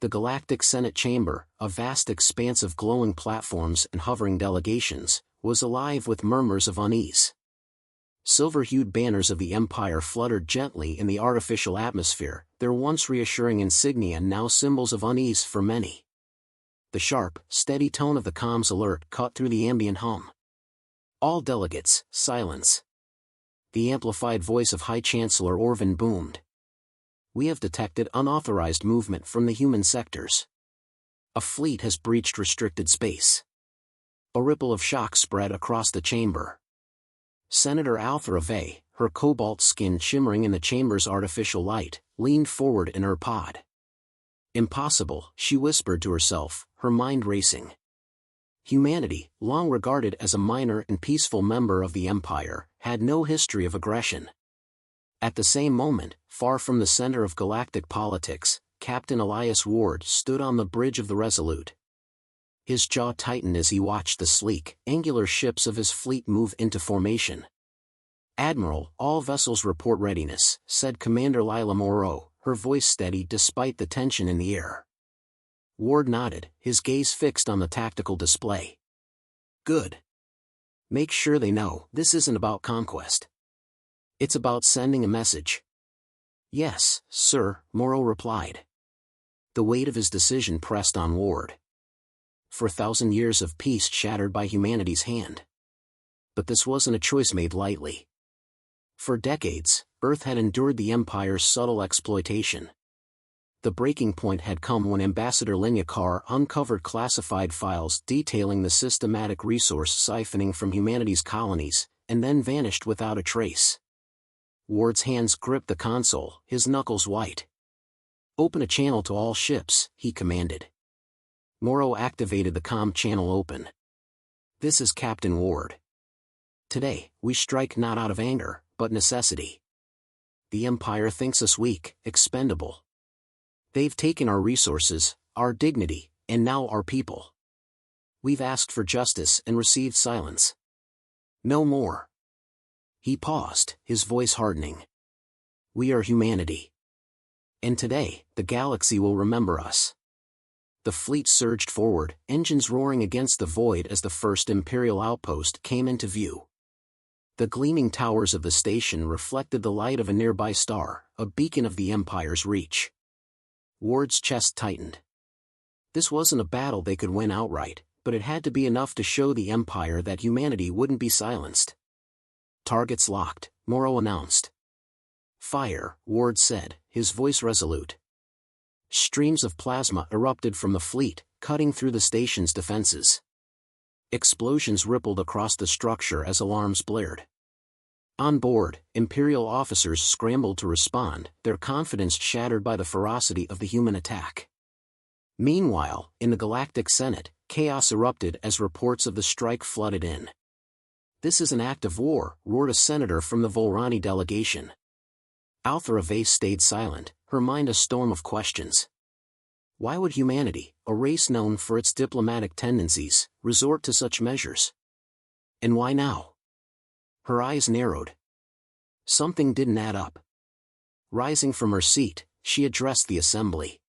The Galactic Senate chamber, a vast expanse of glowing platforms and hovering delegations, was alive with murmurs of unease. Silver-hued banners of the Empire fluttered gently in the artificial atmosphere, their once reassuring insignia now symbols of unease for many. The sharp, steady tone of the comms alert cut through the ambient hum. "All delegates, silence." The amplified voice of High Chancellor Orvin boomed. "We have detected unauthorized movement from the human sectors. A fleet has breached restricted space." A ripple of shock spread across the chamber. Senator Althra Vey, her cobalt skin shimmering in the chamber's artificial light, leaned forward in her pod. "Impossible," she whispered to herself, her mind racing. Humanity, long regarded as a minor and peaceful member of the Empire, had no history of aggression. At the same moment, far from the center of galactic politics, Captain Elias Ward stood on the bridge of the Resolute. His jaw tightened as he watched the sleek, angular ships of his fleet move into formation. "Admiral, all vessels report readiness," said Commander Lila Moreau, her voice steady despite the tension in the air. Ward nodded, his gaze fixed on the tactical display. "Good. Make sure they know this isn't about conquest. It's about sending a message." "Yes, sir," Moreau replied. The weight of his decision pressed on Ward. For 1,000 years of peace shattered by humanity's hand. But this wasn't a choice made lightly. For decades, Earth had endured the Empire's subtle exploitation. The breaking point had come when Ambassador Linya Carr uncovered classified files detailing the systematic resource siphoning from humanity's colonies, and then vanished without a trace. Ward's hands gripped the console, his knuckles white. "Open a channel to all ships," he commanded. Moreau activated the comm channel open. "This is Captain Ward. Today, we strike not out of anger, but necessity. The Empire thinks us weak, expendable. They've taken our resources, our dignity, and now our people. We've asked for justice and received silence. No more." He paused, his voice hardening. "We are humanity. And today, the galaxy will remember us." The fleet surged forward, engines roaring against the void as the first Imperial outpost came into view. The gleaming towers of the station reflected the light of a nearby star, a beacon of the Empire's reach. Ward's chest tightened. This wasn't a battle they could win outright, but it had to be enough to show the Empire that humanity wouldn't be silenced. "Targets locked," Moreau announced. "Fire," Ward said, his voice resolute. Streams of plasma erupted from the fleet, cutting through the station's defenses. Explosions rippled across the structure as alarms blared. On board, Imperial officers scrambled to respond, their confidence shattered by the ferocity of the human attack. Meanwhile, in the Galactic Senate, chaos erupted as reports of the strike flooded in. "This is an act of war," roared a senator from the Volrani delegation. Althra Vey stayed silent, her mind a storm of questions. Why would humanity, a race known for its diplomatic tendencies, resort to such measures? And why now? Her eyes narrowed. Something didn't add up. Rising from her seat, she addressed the assembly.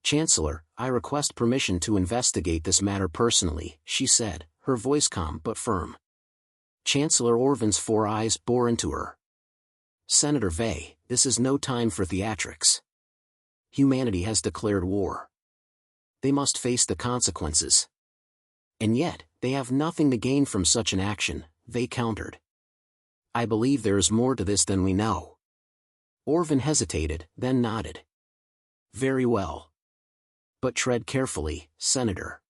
"Chancellor, I request permission to investigate this matter personally," she said, her voice calm but firm. Chancellor Orvin's 4 eyes bore into her. "Senator Vey, this is no time for theatrics. Humanity has declared war. They must face the consequences." "And yet, they have nothing to gain from such an action," Vey countered. "I believe there is more to this than we know." Orvin hesitated, then nodded. "Very well. But tread carefully, Senator."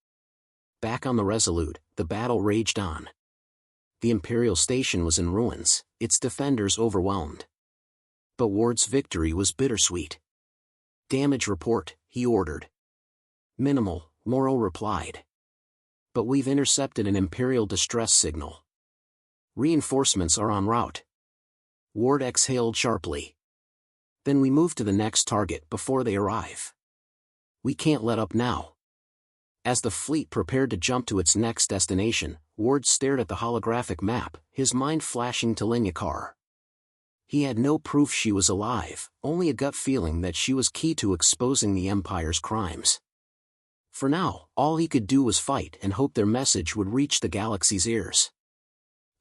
Back on the Resolute, the battle raged on. The Imperial station was in ruins, its defenders overwhelmed. But Ward's victory was bittersweet. "Damage report," he ordered. "Minimal," Moreau replied. "But we've intercepted an Imperial distress signal. Reinforcements are en route." Ward exhaled sharply. "Then we move to the next target before they arrive. We can't let up now." As the fleet prepared to jump to its next destination, Ward stared at the holographic map, his mind flashing to Linya Carr. He had no proof she was alive, only a gut feeling that she was key to exposing the Empire's crimes. For now, all he could do was fight and hope their message would reach the galaxy's ears.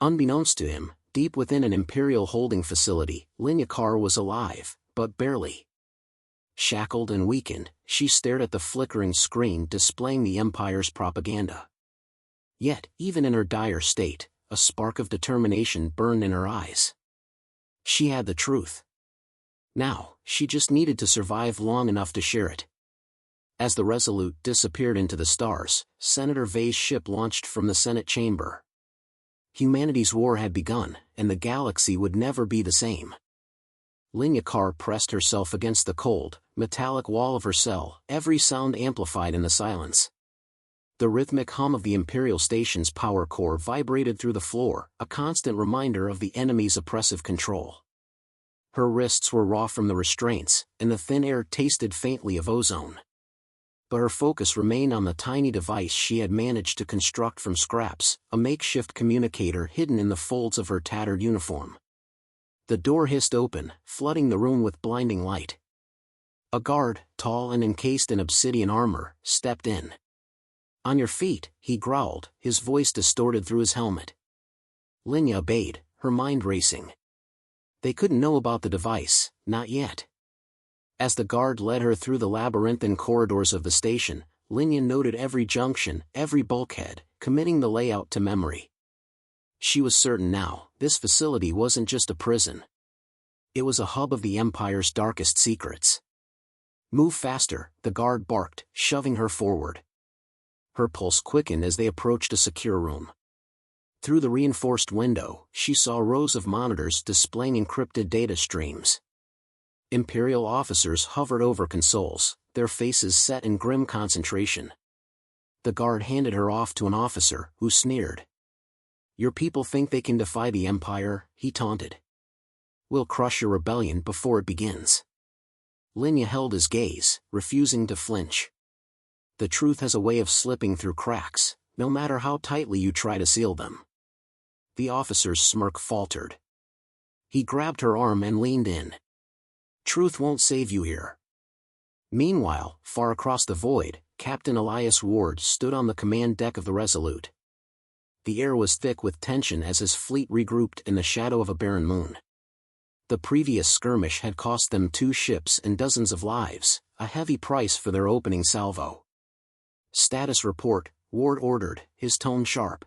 Unbeknownst to him, deep within an Imperial holding facility, Linya Carr was alive, but barely. Shackled and weakened, she stared at the flickering screen displaying the Empire's propaganda. Yet, even in her dire state, a spark of determination burned in her eyes. She had the truth. Now, she just needed to survive long enough to share it. As the Resolute disappeared into the stars, Senator Vey's ship launched from the Senate chamber. Humanity's war had begun, and the galaxy would never be the same. Linya Carr pressed herself against the cold, metallic wall of her cell, every sound amplified in the silence. The rhythmic hum of the Imperial Station's power core vibrated through the floor, a constant reminder of the enemy's oppressive control. Her wrists were raw from the restraints, and the thin air tasted faintly of ozone. But her focus remained on the tiny device she had managed to construct from scraps, a makeshift communicator hidden in the folds of her tattered uniform. The door hissed open, flooding the room with blinding light. A guard, tall and encased in obsidian armor, stepped in. "On your feet," he growled, his voice distorted through his helmet. Linya obeyed, her mind racing. They couldn't know about the device, not yet. As the guard led her through the labyrinthine corridors of the station, Linya noted every junction, every bulkhead, committing the layout to memory. She was certain now, this facility wasn't just a prison. It was a hub of the Empire's darkest secrets. "Move faster," the guard barked, shoving her forward. Her pulse quickened as they approached a secure room. Through the reinforced window, she saw rows of monitors displaying encrypted data streams. Imperial officers hovered over consoles, their faces set in grim concentration. The guard handed her off to an officer, who sneered. "Your people think they can defy the Empire," he taunted. "We'll crush your rebellion before it begins." Linya held his gaze, refusing to flinch. The truth has a way of slipping through cracks, no matter how tightly you try to seal them. The officer's smirk faltered. He grabbed her arm and leaned in. "Truth won't save you here." Meanwhile, far across the void, Captain Elias Ward stood on the command deck of the Resolute. The air was thick with tension as his fleet regrouped in the shadow of a barren moon. The previous skirmish had cost them 2 ships and dozens of lives, a heavy price for their opening salvo. "Status report," Ward ordered, his tone sharp.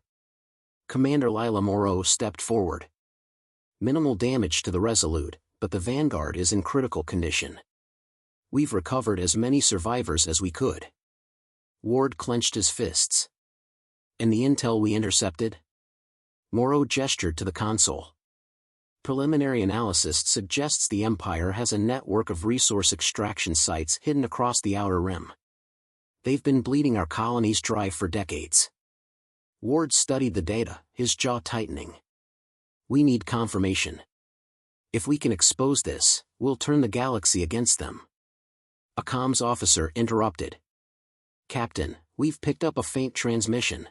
Commander Lila Moreau stepped forward. "Minimal damage to the Resolute, but the Vanguard is in critical condition. We've recovered as many survivors as we could." Ward clenched his fists. "And the intel we intercepted?" Moreau gestured to the console. "Preliminary analysis suggests the Empire has a network of resource extraction sites hidden across the Outer Rim. They've been bleeding our colonies dry for decades." Ward studied the data, his jaw tightening. "We need confirmation. If we can expose this, we'll turn the galaxy against them." A comms officer interrupted. "Captain, we've picked up a faint transmission.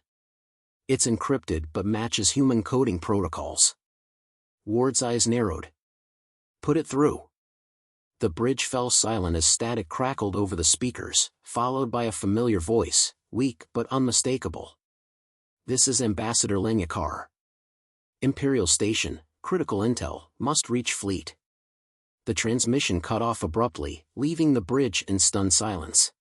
It's encrypted but matches human coding protocols." Ward's eyes narrowed. "Put it through." The bridge fell silent as static crackled over the speakers, followed by a familiar voice, weak but unmistakable. "This is Ambassador Linya Carr. Imperial Station, critical intel, must reach fleet." The transmission cut off abruptly, leaving the bridge in stunned silence.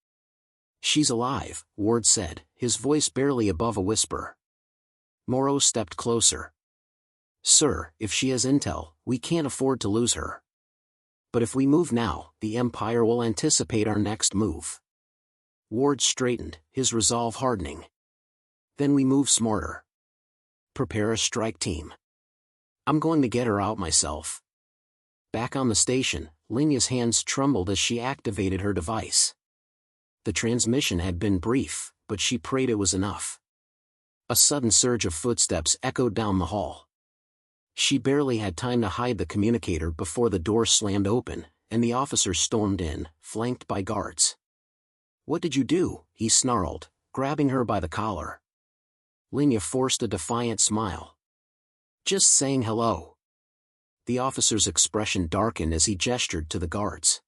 "She's alive," Ward said, his voice barely above a whisper. Moreau stepped closer. "Sir, if she has intel, we can't afford to lose her. But if we move now, the Empire will anticipate our next move." Ward straightened, his resolve hardening. "Then we move smarter. Prepare a strike team. I'm going to get her out myself." Back on the station, Linya's hands trembled as she activated her device. The transmission had been brief, but she prayed it was enough. A sudden surge of footsteps echoed down the hall. She barely had time to hide the communicator before the door slammed open, and the officer stormed in, flanked by guards. "What did you do?" he snarled, grabbing her by the collar. Linya forced a defiant smile. "Just saying hello." The officer's expression darkened as he gestured to the guards.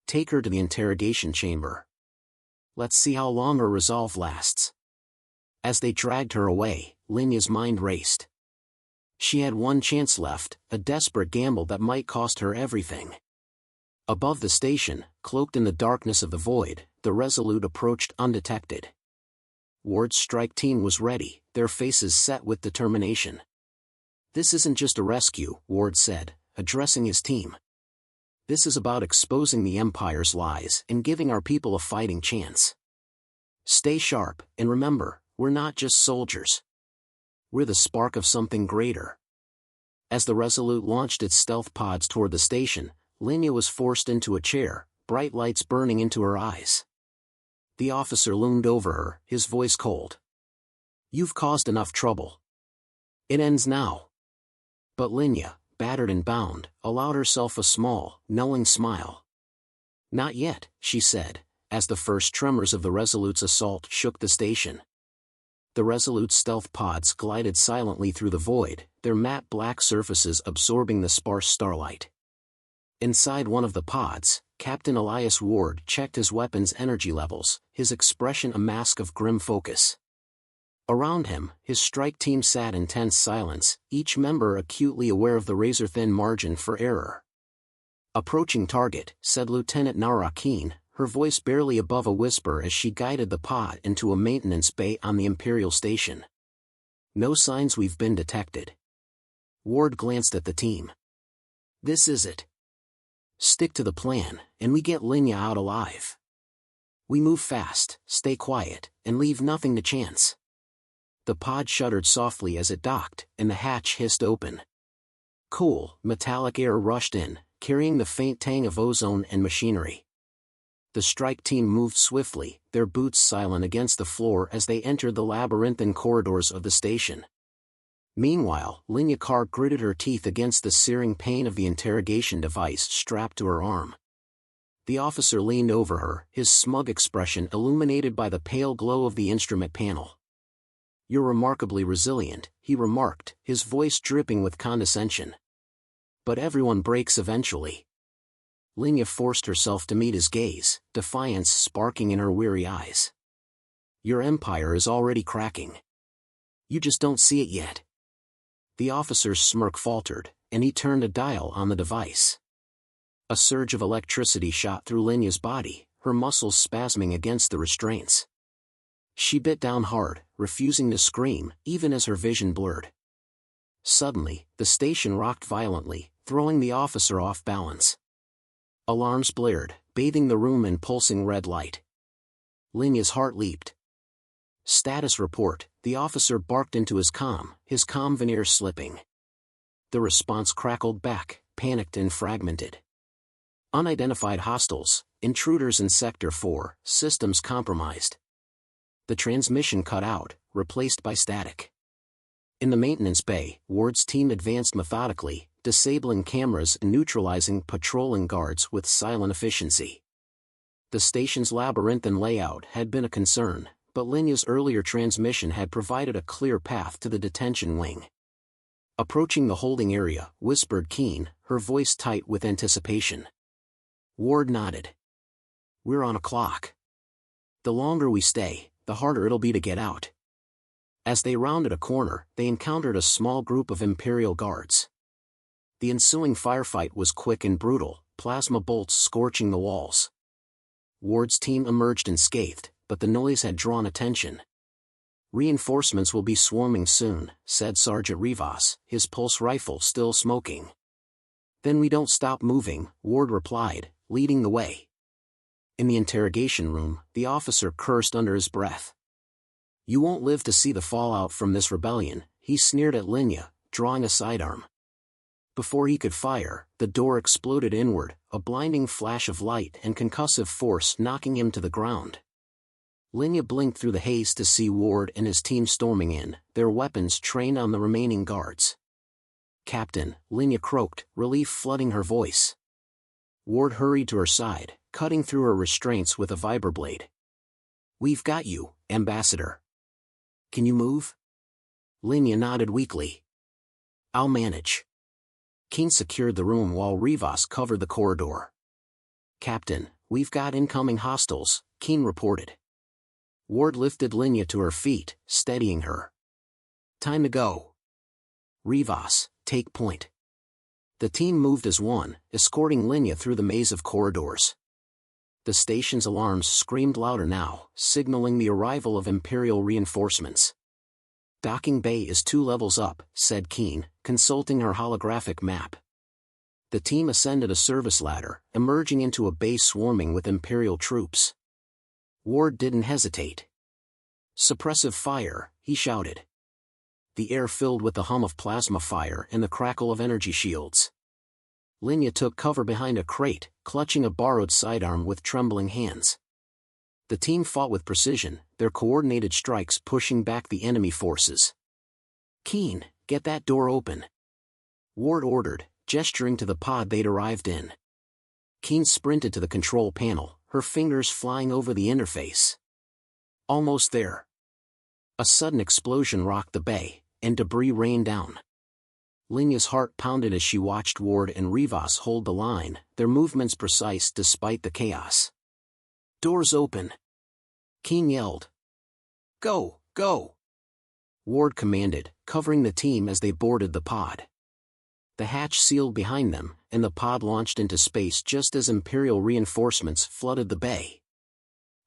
Take her to the interrogation chamber. Let's see how long her resolve lasts. As they dragged her away, Linya's mind raced. She had one chance left, a desperate gamble that might cost her everything. Above the station, cloaked in the darkness of the void, the Resolute approached undetected. Ward's strike team was ready, their faces set with determination. This isn't just a rescue, Ward said, addressing his team. This is about exposing the Empire's lies and giving our people a fighting chance. Stay sharp, and remember, we're not just soldiers. We're the spark of something greater. As the Resolute launched its stealth pods toward the station, Linya was forced into a chair, bright lights burning into her eyes. The officer loomed over her, his voice cold. You've caused enough trouble. It ends now. But Linya, battered and bound, allowed herself a small, knowing smile. Not yet, she said, as the first tremors of the Resolute's assault shook the station. The Resolute's stealth pods glided silently through the void, their matte black surfaces absorbing the sparse starlight. Inside one of the pods, Captain Elias Ward checked his weapon's energy levels, his expression a mask of grim focus. Around him, his strike team sat in tense silence, each member acutely aware of the razor-thin margin for error. Approaching target, said Lieutenant Narakin, her voice barely above a whisper as she guided the pod into a maintenance bay on the Imperial station. No signs we've been detected. Ward glanced at the team. This is it. Stick to the plan, and we get Linya out alive. We move fast, stay quiet, and leave nothing to chance. The pod shuddered softly as it docked, and the hatch hissed open. Cool, metallic air rushed in, carrying the faint tang of ozone and machinery. The strike team moved swiftly, their boots silent against the floor as they entered the labyrinthine corridors of the station. Meanwhile, Linya Carr gritted her teeth against the searing pain of the interrogation device strapped to her arm. The officer leaned over her, his smug expression illuminated by the pale glow of the instrument panel. You're remarkably resilient, he remarked, his voice dripping with condescension. But everyone breaks eventually. Linya forced herself to meet his gaze, defiance sparking in her weary eyes. Your empire is already cracking. You just don't see it yet. The officer's smirk faltered, and he turned a dial on the device. A surge of electricity shot through Linya's body, her muscles spasming against the restraints. She bit down hard, refusing to scream, even as her vision blurred. Suddenly, the station rocked violently, throwing the officer off balance. Alarms blared, bathing the room in pulsing red light. Linya's heart leaped. Status report, the officer barked into his comm veneer slipping. The response crackled back, panicked and fragmented. Unidentified hostiles, intruders in Sector 4, systems compromised. The transmission cut out, replaced by static. In the maintenance bay, Ward's team advanced methodically, disabling cameras and neutralizing patrolling guards with silent efficiency. The station's labyrinthine layout had been a concern, but Linya's earlier transmission had provided a clear path to the detention wing. Approaching the holding area, whispered Keen, her voice tight with anticipation. Ward nodded. We're on a clock. The longer we stay, the harder it'll be to get out. As they rounded a corner, they encountered a small group of Imperial guards. The ensuing firefight was quick and brutal, plasma bolts scorching the walls. Ward's team emerged unscathed, but the noise had drawn attention. Reinforcements will be swarming soon, said Sergeant Rivas, his pulse rifle still smoking. Then we don't stop moving, Ward replied, leading the way. In the interrogation room, the officer cursed under his breath. You won't live to see the fallout from this rebellion, he sneered at Linya, drawing a sidearm. Before he could fire, the door exploded inward, a blinding flash of light and concussive force knocking him to the ground. Linya blinked through the haze to see Ward and his team storming in, their weapons trained on the remaining guards. Captain, Linya croaked, relief flooding her voice. Ward hurried to her side, cutting through her restraints with a vibroblade. We've got you, Ambassador. Can you move? Linya nodded weakly. I'll manage. Keen secured the room while Rivas covered the corridor. "Captain, we've got incoming hostiles," Keen reported. Ward lifted Linya to her feet, steadying her. "Time to go. Rivas, take point." The team moved as one, escorting Linya through the maze of corridors. The station's alarms screamed louder now, signaling the arrival of Imperial reinforcements. "Docking bay is 2 levels up," said Keen, consulting her holographic map. The team ascended a service ladder, emerging into a bay swarming with Imperial troops. Ward didn't hesitate. "Suppressive fire," he shouted. The air filled with the hum of plasma fire and the crackle of energy shields. Linya took cover behind a crate, clutching a borrowed sidearm with trembling hands. The team fought with precision, their coordinated strikes pushing back the enemy forces. "Keen, get that door open," Ward ordered, gesturing to the pod they'd arrived in. Keen sprinted to the control panel, her fingers flying over the interface. Almost there. A sudden explosion rocked the bay, and debris rained down. Linya's heart pounded as she watched Ward and Rivas hold the line, their movements precise despite the chaos. "Doors open!" Keen yelled. "Go, go!" Ward commanded, covering the team as they boarded the pod. The hatch sealed behind them, and the pod launched into space just as Imperial reinforcements flooded the bay.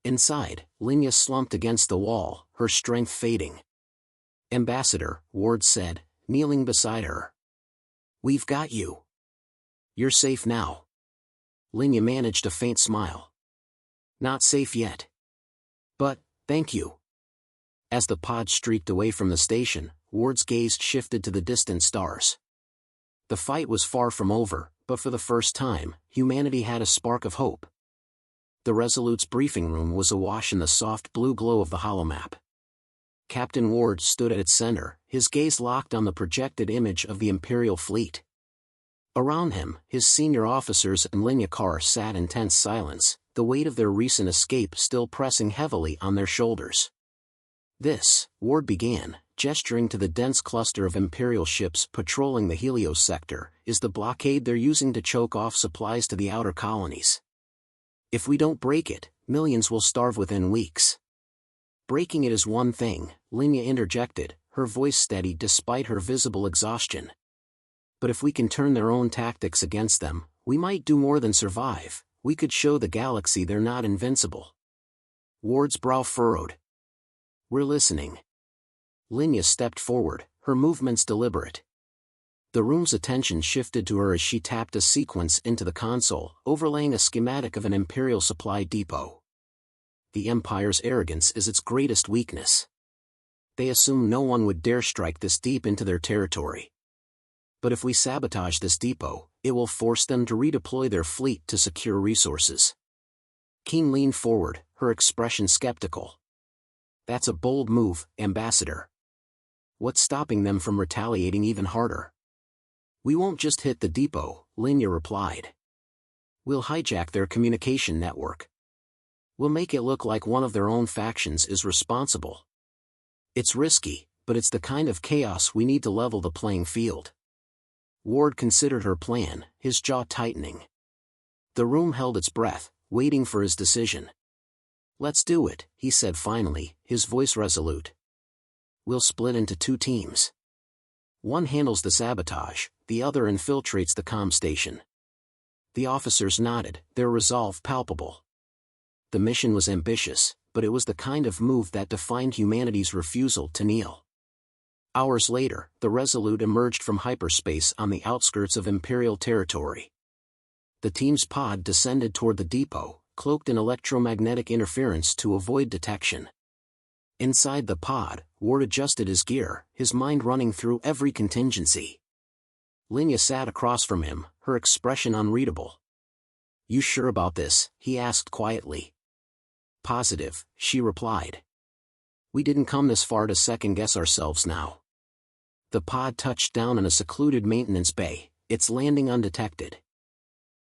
Inside, Linya slumped against the wall, her strength fading. "Ambassador," Ward said, kneeling beside her. "We've got you. You're safe now." Linya managed a faint smile. "Not safe yet. But, thank you." As the pod streaked away from the station, Ward's gaze shifted to the distant stars. The fight was far from over, but for the first time, humanity had a spark of hope. The Resolute's briefing room was awash in the soft blue glow of the holomap. Captain Ward stood at its center, his gaze locked on the projected image of the Imperial fleet. Around him, his senior officers and Linya Carr sat in tense silence, the weight of their recent escape still pressing heavily on their shoulders. "This," Ward began, gesturing to the dense cluster of Imperial ships patrolling the Helios sector, "is the blockade they're using to choke off supplies to the outer colonies. If we don't break it, millions will starve within weeks." "Breaking it is one thing," Linya interjected, her voice steady despite her visible exhaustion. "But if we can turn their own tactics against them, we might do more than survive. We could show the galaxy they're not invincible." Ward's brow furrowed. "We're listening." Linya stepped forward, her movements deliberate. The room's attention shifted to her as she tapped a sequence into the console, overlaying a schematic of an Imperial supply depot. "The Empire's arrogance is its greatest weakness. They assume no one would dare strike this deep into their territory. But if we sabotage this depot, it will force them to redeploy their fleet to secure resources." Keen leaned forward, her expression skeptical. "That's a bold move, Ambassador. What's stopping them from retaliating even harder?" "We won't just hit the depot," Linya replied. "We'll hijack their communication network. We'll make it look like one of their own factions is responsible. It's risky, but it's the kind of chaos we need to level the playing field." Ward considered her plan, his jaw tightening. The room held its breath, waiting for his decision. "Let's do it," he said finally, his voice resolute. "We'll split into 2 teams. One handles the sabotage, the other infiltrates the comm station." The officers nodded, their resolve palpable. The mission was ambitious, but it was the kind of move that defined humanity's refusal to kneel. Hours later, the Resolute emerged from hyperspace on the outskirts of Imperial territory. The team's pod descended toward the depot, cloaked in electromagnetic interference to avoid detection. Inside the pod, Ward adjusted his gear, his mind running through every contingency. Linya sat across from him, her expression unreadable. "You sure about this?" he asked quietly. "Positive," she replied. "We didn't come this far to second-guess ourselves now." The pod touched down in a secluded maintenance bay, its landing undetected.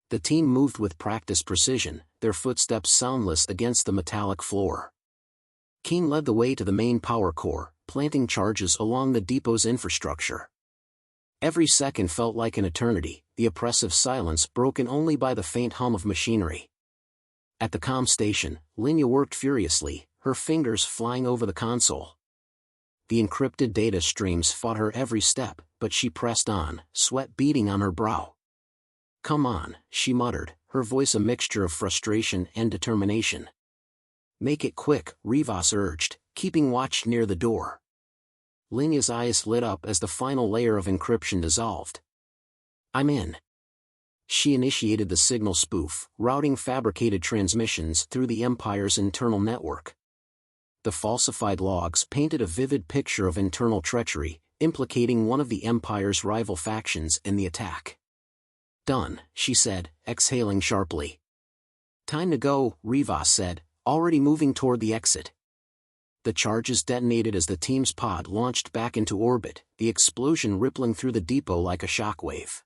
The team moved with practiced precision, their footsteps soundless against the metallic floor. Keen led the way to the main power core, planting charges along the depot's infrastructure. Every second felt like an eternity, the oppressive silence broken only by the faint hum of machinery. At the comm station, Linya worked furiously, her fingers flying over the console. The encrypted data streams fought her every step, but she pressed on, sweat beading on her brow. "Come on," she muttered, her voice a mixture of frustration and determination. "Make it quick," Rivas urged, keeping watch near the door. Linya's eyes lit up as the final layer of encryption dissolved. "I'm in." She initiated the signal spoof, routing fabricated transmissions through the Empire's internal network. The falsified logs painted a vivid picture of internal treachery, implicating one of the Empire's rival factions in the attack. "Done," she said, exhaling sharply. "Time to go," Rivas said, already moving toward the exit. The charges detonated as the team's pod launched back into orbit, the explosion rippling through the depot like a shockwave.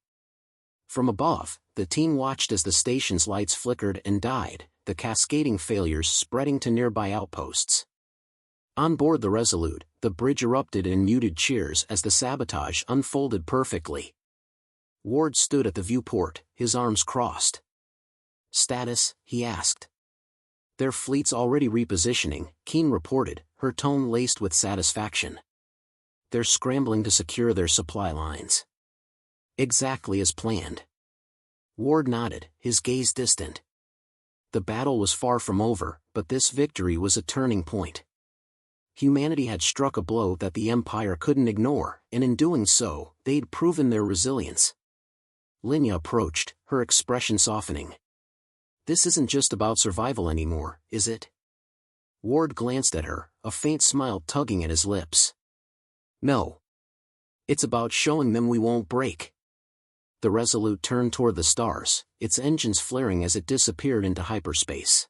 From above, the team watched as the station's lights flickered and died, the cascading failures spreading to nearby outposts. On board the Resolute, the bridge erupted in muted cheers as the sabotage unfolded perfectly. Ward stood at the viewport, his arms crossed. "Status?" he asked. "Their fleet's already repositioning," Keen reported, her tone laced with satisfaction. "They're scrambling to secure their supply lines." "Exactly as planned." Ward nodded, his gaze distant. The battle was far from over, but this victory was a turning point. Humanity had struck a blow that the Empire couldn't ignore, and in doing so, they'd proven their resilience. Linya approached, her expression softening. "This isn't just about survival anymore, is it?" Ward glanced at her, a faint smile tugging at his lips. "No. It's about showing them we won't break." The Resolute turned toward the stars, its engines flaring as it disappeared into hyperspace.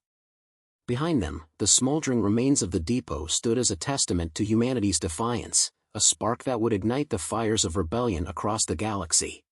Behind them, the smoldering remains of the depot stood as a testament to humanity's defiance, a spark that would ignite the fires of rebellion across the galaxy.